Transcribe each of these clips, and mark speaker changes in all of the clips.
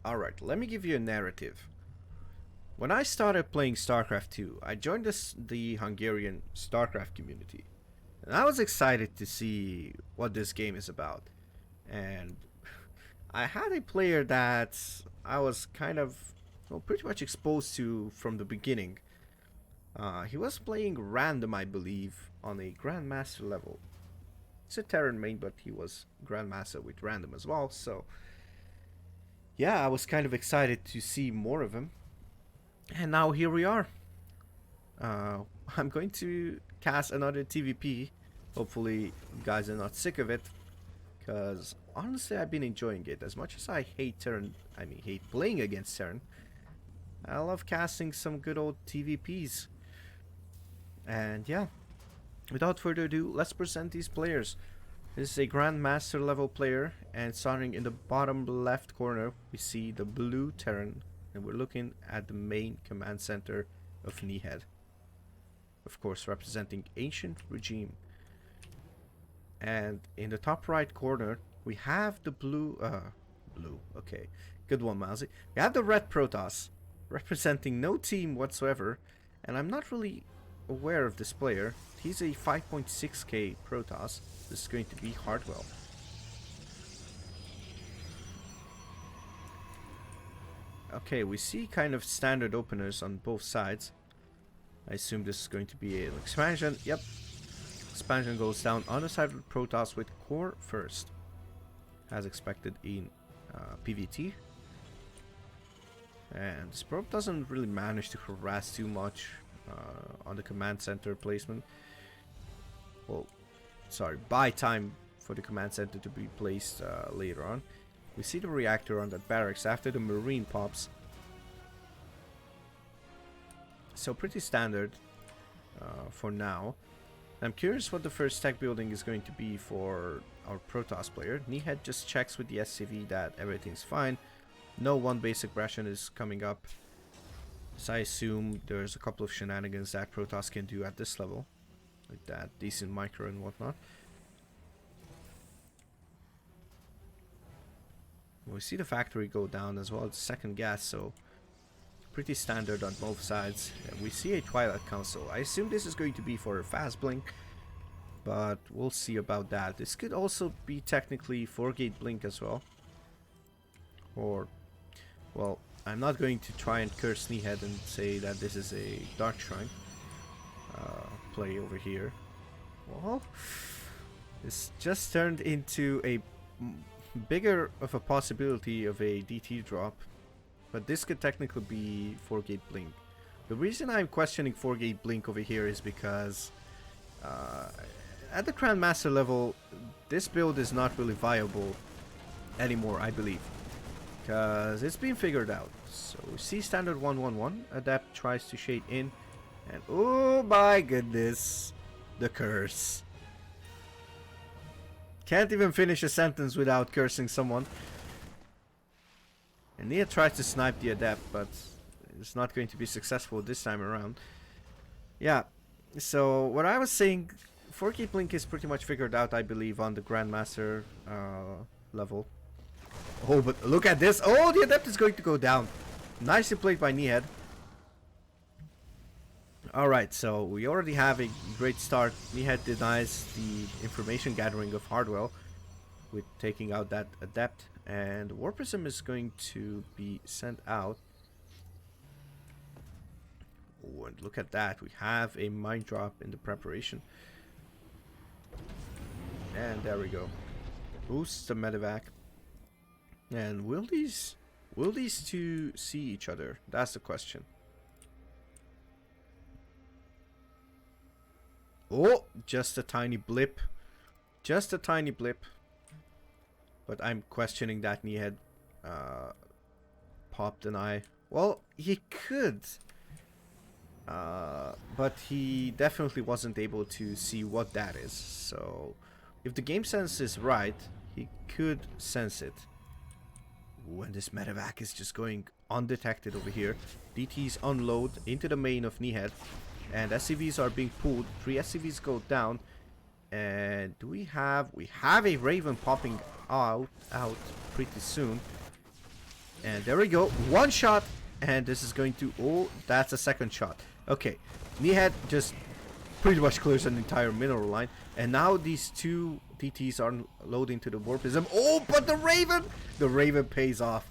Speaker 1: Alright, let me give you a narrative. When I started playing StarCraft 2, I joined the Hungarian StarCraft community. And I was excited to see what this game is about. And I had a player that I was kind of, pretty much exposed to from the beginning. He was playing random, I believe, on a Grandmaster level. It's a Terran main, but he was Grandmaster with random as well, so yeah, I was kind of excited to see more of him. And now here we are. I'm going to cast another TVP. Hopefully you guys are not sick of it, because honestly I've been enjoying it. As much as I hate Terran, hate playing against Terran, I love casting some good old TVPs. And yeah, without further ado, let's present these players. This is a Grandmaster level player, and starting in the bottom left corner we see the blue Terran, and we're looking at the main command center of Nihed, of course representing Ancient Regime. And in the top right corner we have the blue, okay, good one MAUZY. We have the red Protoss, representing no team whatsoever, and I'm not really aware of this player. He's a 5.6k Protoss. This is going to be Hardwell. Okay, we see kind of standard openers on both sides. I assume this is going to be an expansion. Yep. Expansion goes down on the side of Protoss with core first, as expected in PvT. And this probe doesn't really manage to harass too much on the command center placement. Well, sorry, buy time for the command center to be placed later on. We see the reactor on that barracks after the marine pops. So pretty standard for now. I'm curious what the first tech building is going to be for our Protoss player. Nihed just checks with the SCV that everything's fine. No one base aggression is coming up. So I assume there's a couple of shenanigans that Protoss can do at this level, like that decent micro and whatnot. We see the factory go down as well as second gas, so pretty standard on both sides. And we see a Twilight Council. I assume this is going to be for a fast blink, but we'll see about that. This could also be technically 4-gate blink as well. Or, well, I'm not going to try and curse Nihed and say that this is a Dark Shrine play over here. Well, this just turned into a bigger of a possibility of a DT drop, but this could technically be 4-gate blink. The reason I'm questioning 4-gate blink over here is because at the Grandmaster level this build is not really viable anymore, I believe, because it's been figured out. So we see standard 1-1-1, Adept tries to shade in, and oh my goodness, the curse. Can't even finish a sentence without cursing someone. And Nihed tries to snipe the Adept, but it's not going to be successful this time around. Yeah, so what I was saying, 4-gate blink is pretty much figured out, I believe, on the Grandmaster level. Oh, but look at this. Oh, the Adept is going to go down. Nicely played by Nihed. Alright, so we already have a great start. Nihed denies the information gathering of Hardwell with taking out that Adept, and War Prism is going to be sent out. Oh, and look at that. We have a mine drop in the preparation. And there we go. Boosts the medevac. And will these two see each other? That's the question. Oh, just a tiny blip. Just a tiny blip. But I'm questioning that Nihed popped an eye. Well, he could. But he definitely wasn't able to see what that is. So, if the game sense is right, he could sense it. Ooh, and this medevac is just going undetected over here. DTs unload into the main of Nihed. And SCVs are being pulled. 3 SCVs go down. And we have a Raven popping out pretty soon. And there we go. One shot. And this is going to... Oh, that's a second shot. Okay. Nihed just pretty much clears an entire mineral line. And now these two TTs are loading to the warpism. Oh, but the Raven! The Raven pays off.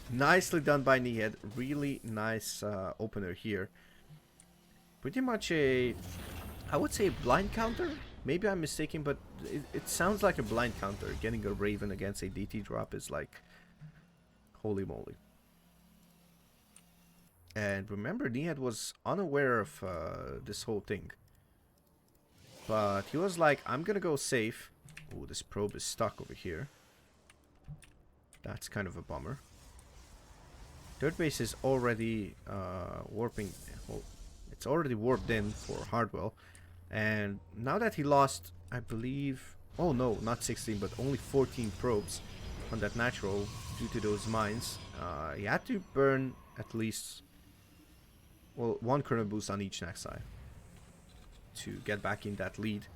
Speaker 1: Nicely done by Nihed. Really nice opener here. Pretty much a... I would say blind counter. Maybe I'm mistaken, but it sounds like a blind counter. Getting a Raven against a DT drop is like... Holy moly. And remember, Nihed was unaware of this whole thing. But he was like, I'm gonna go safe. Oh, this probe is stuck over here. That's kind of a bummer. Third base is already warping. Well, it's already warped in for Hardwell. And now that he lost, I believe... Oh no, not 16, but only 14 probes on that natural due to those mines. He had to burn at least... Well, one kernel boost on each next side to get back in that lead.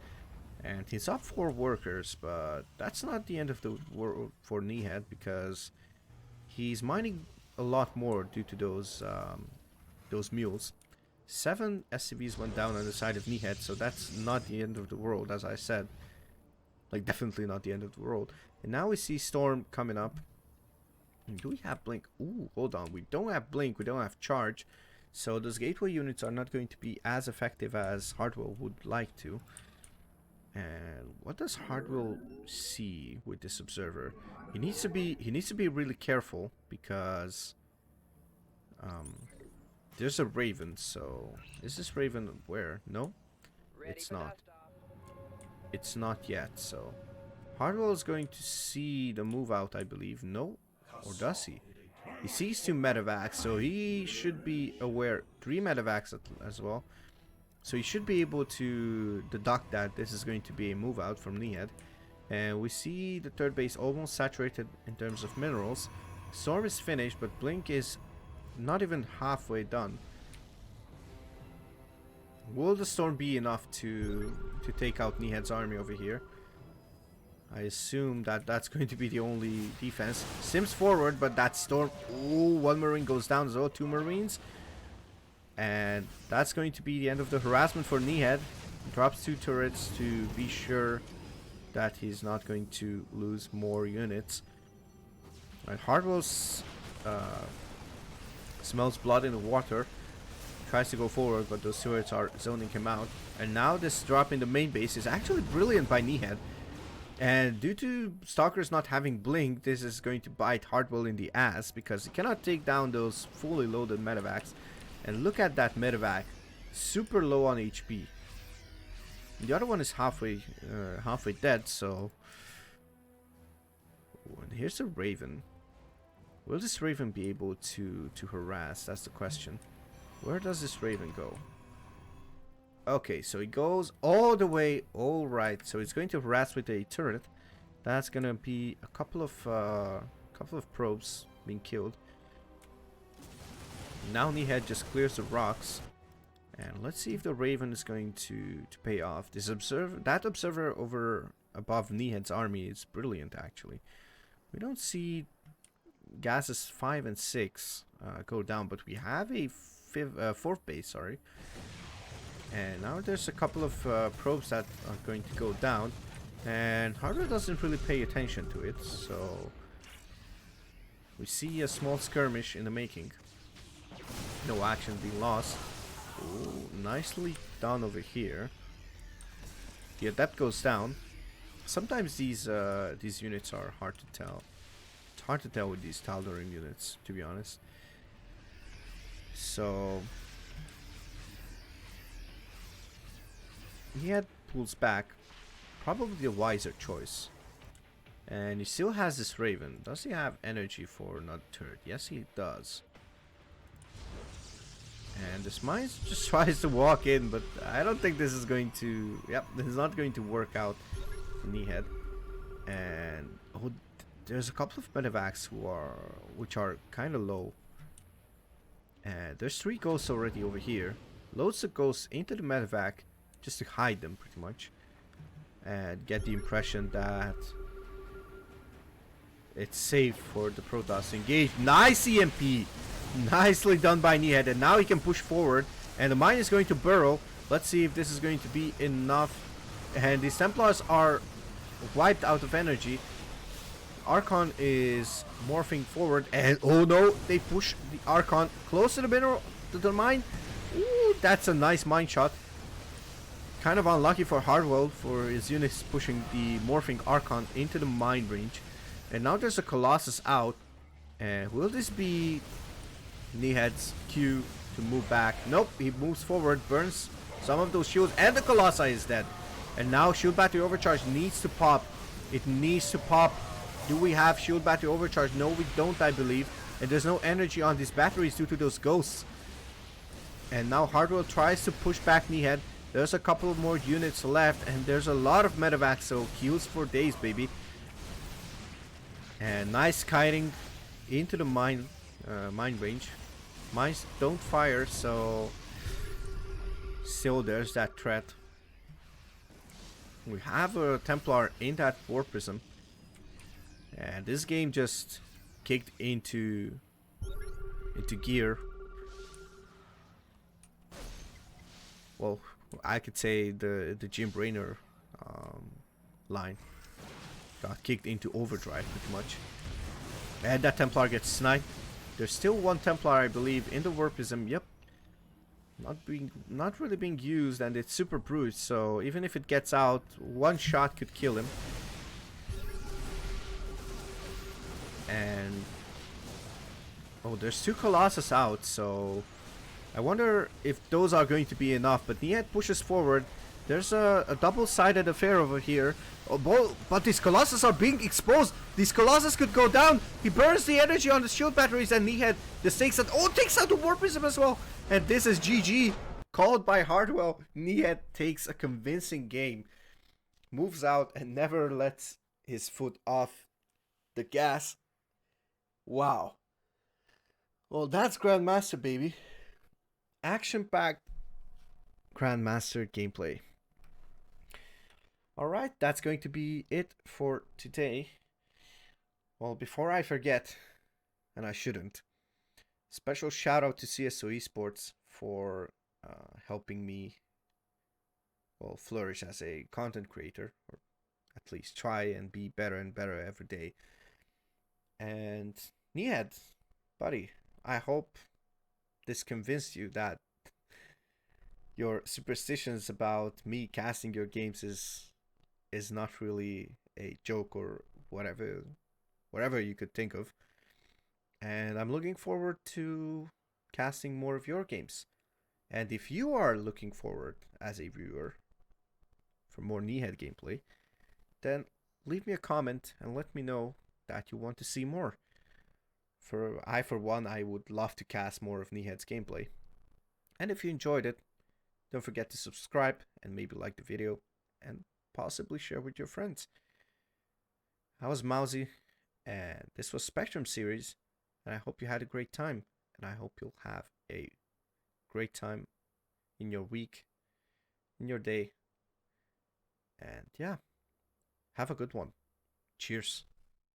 Speaker 1: And he's up 4 workers, but that's not the end of the world for Nihed, because he's mining a lot more due to those mules. 7 SCVs went down on the side of Nihed, so that's not the end of the world, as I said. Like, definitely not the end of the world. And now we see Storm coming up. Do we have Blink? Ooh, hold on. We don't have Blink, we don't have Charge. So those gateway units are not going to be as effective as Hardwell would like to. And what does Hardwell see with this observer? He needs to be really careful, because there's a Raven. So is this Raven where? No, it's not. It's not yet. So Hardwell is going to see the move out, I believe. No, or does he? He sees 2 medevacs, so he should be aware. 3 medevacs as well. So he should be able to deduct that this is going to be a move out from Nihed. And we see the third base almost saturated in terms of minerals. Storm is finished, but Blink is not even halfway done. Will the Storm be enough to take out Nihed's army over here? I assume that that's going to be the only defense. Sims forward, but that Storm... Ooh, 1 Marine goes down as well. 2 Marines. And that's going to be the end of the harassment for Nihed. Drops 2 turrets to be sure that he's not going to lose more units. And Hardwell smells blood in the water. Tries to go forward, but those turrets are zoning him out. And now this drop in the main base is actually brilliant by Nihed. And due to Stalkers not having Blink, this is going to bite Hardwell in the ass, because he cannot take down those fully loaded medevacs. And look at that medevac, super low on HP. The other one is halfway dead, so... Ooh, and here's a Raven. Will this Raven be able to harass? That's the question. Where does this Raven go? Okay, so he goes all the way. All right, so he's going to harass with a turret. That's gonna be a couple of probes being killed. Now Nihed just clears the rocks, and let's see if the Raven is going to pay off. This observer over above Nihed's army is brilliant. Actually, we don't see gases 5 and 6 go down, but we have a 4th base. Sorry. And now there's a couple of probes that are going to go down. And Hardwell doesn't really pay attention to it. So we see a small skirmish in the making. No action being lost. Ooh, nicely done over here. The Adept goes down. Sometimes these units are hard to tell. It's hard to tell with these Tal'Darim units, to be honest. So... Nihed pulls back, probably a wiser choice. And he still has this Raven. Does he have energy for another turret? Yes, he does. And this Mines just tries to walk in, but I don't think this is going to... Yep, this is not going to work out for Nihed. And oh, there's a couple of medevacs which are kind of low. And there's 3 ghosts already over here. Loads the ghosts into the medevac, just to hide them, pretty much, and get the impression that It's safe for the Protoss to engage. Nice EMP! Nicely done by Nihed, and now he can push forward. And the mine is going to burrow. Let's see if this is going to be enough. And these Templars are wiped out of energy. Archon is morphing forward, and oh no, they push the Archon close to the mineral, to the mine. Ooh, that's a nice mine shot. Kind of unlucky for Hardwell for his units pushing the morphing Archon into the mine range. And now there's a Colossus out. And will this be Nihed's cue to move back? Nope, he moves forward, burns some of those shields, and the Colossi is dead. And now shield battery overcharge needs to pop. It needs to pop. Do we have shield battery overcharge? No, we don't, I believe. And there's no energy on these batteries due to those ghosts. And now Hardwell tries to push back Nihed. There's a couple more units left, and there's a lot of medevacs, so heals for days, baby. And nice kiting into the mine range. Mines don't fire, so still there's that threat. We have a Templar in that War Prism. And this game just kicked into gear. Well, I could say the Jim Raynor line got kicked into overdrive pretty much. And that Templar gets sniped. There's still one Templar, I believe, in the War Prism. Yep. Not really being used, and it's super brute, so even if it gets out, one shot could kill him. And oh, there's two Colossus out, so I wonder if those are going to be enough. But Nihed pushes forward. There's a double-sided affair over here. Oh, but these Colossus are being exposed. These Colossus could go down. He burns the energy on the shield batteries, and Nihed just takes out. Oh, takes out the War Prism as well. And this is GG. Called by Hardwell. Nihed takes a convincing game. Moves out and never lets his foot off the gas. Wow. Well, that's Grandmaster, baby. Action-packed Grandmaster gameplay. Alright, that's going to be it for today. Well, before I forget, and I shouldn't, special shout out to CSO Esports for helping me, well, flourish as a content creator, or at least try and be better and better every day. And Nihed, buddy, I hope this convinced you that your superstitions about me casting your games is not really a joke or whatever you could think of. And I'm looking forward to casting more of your games. And if you are looking forward as a viewer for more Nihed gameplay, then leave me a comment and let me know that you want to see more. For one, I would love to cast more of Nihed's gameplay. And if you enjoyed it, don't forget to subscribe and maybe like the video and possibly share with your friends. I was MAUZY, and this was Spectrum series, and I hope you had a great time, and I hope you'll have a great time in your week, in your day, and yeah, have a good one. Cheers.